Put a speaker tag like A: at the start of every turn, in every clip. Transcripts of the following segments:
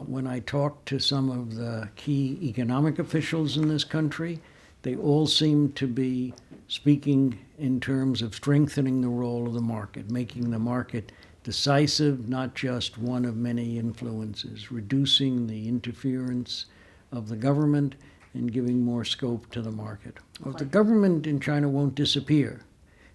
A: When I talk to some of the key economic officials in this country, they all seem to be speaking in terms of strengthening the role of the market, making the market decisive, not just one of many influences, reducing the interference of the government and giving more scope to the market. Well, the government in China won't disappear,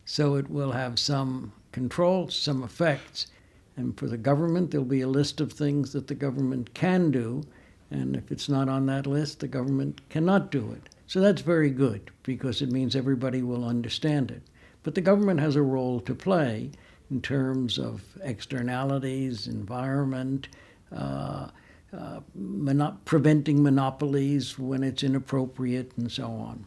A: so it will have some control, some effects. And for the government, there'll be a list of things that the government can do, and if it's not on that list, the government cannot do it. So that's very good, because it means everybody will understand it. But the government has a role to play in terms of externalities, environment, preventing monopolies when it's inappropriate, and so on.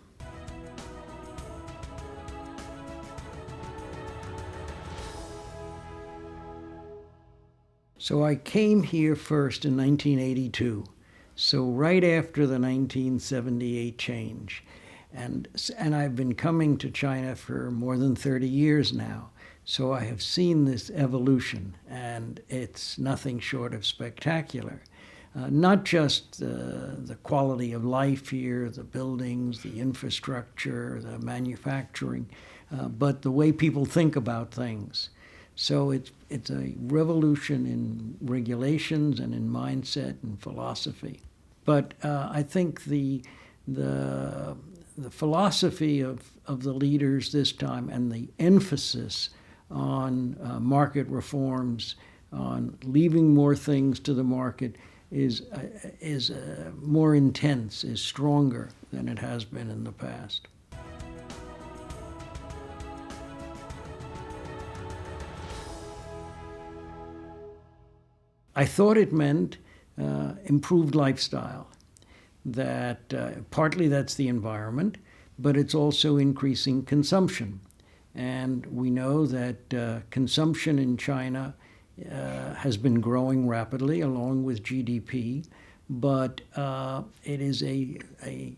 A: So I came here first in 1982, so right after the 1978 change. And I've been coming to China for more than 30 years now. So I have seen this evolution, and it's nothing short of spectacular. Not just the quality of life here, the buildings, the infrastructure, the manufacturing, but the way people think about things. So it's a revolution in regulations and in mindset and philosophy. But I think the philosophy of the leaders this time and the emphasis on market reforms, on leaving more things to the market, is more intense, is stronger than it has been in the past. I thought it meant improved lifestyle, that partly that's the environment, but it's also increasing consumption. And we know that consumption in China has been growing rapidly along with GDP, but it is a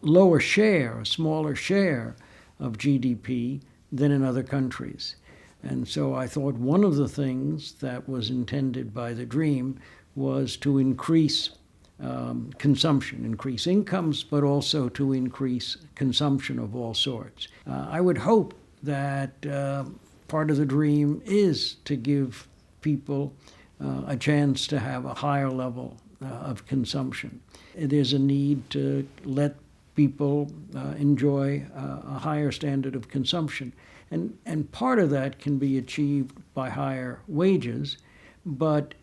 A: lower share, a smaller share of GDP than in other countries. And so I thought one of the things that was intended by the dream was to increase consumption, increase incomes, but also to increase consumption of all sorts. I would hope that part of the dream is to give people a chance to have a higher level of consumption. There's a need to let people enjoy a higher standard of consumption. And part of that can be achieved by higher wages, but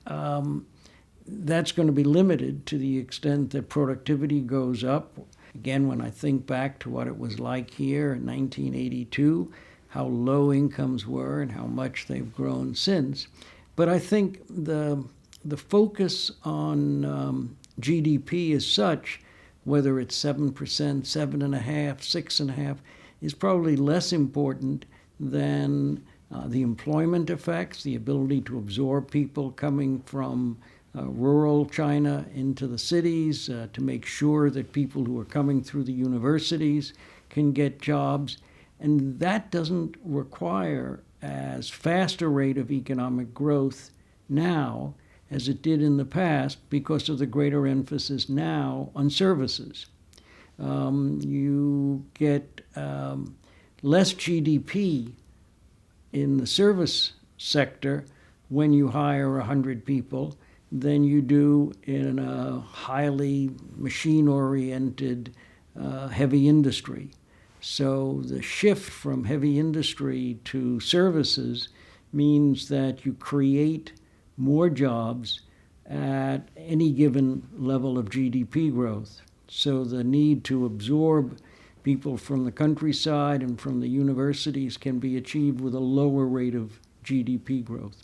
A: that's going to be limited to the extent that productivity goes up. Again, when I think back to what it was like here in 1982, how low incomes were and how much they've grown since. But I think the focus on GDP is such, whether it's 7%, 7.5%, 6.5%, is probably less important than the employment effects, the ability to absorb people coming from rural China into the cities, to make sure that people who are coming through the universities can get jobs. And that doesn't require as fast a rate of economic growth now as it did in the past because of the greater emphasis now on services. You get less GDP in the service sector when you hire 100 people than you do in a highly machine-oriented heavy industry. So the shift from heavy industry to services means that you create more jobs at any given level of GDP growth. So the need to absorb people from the countryside and from the universities can be achieved with a lower rate of GDP growth.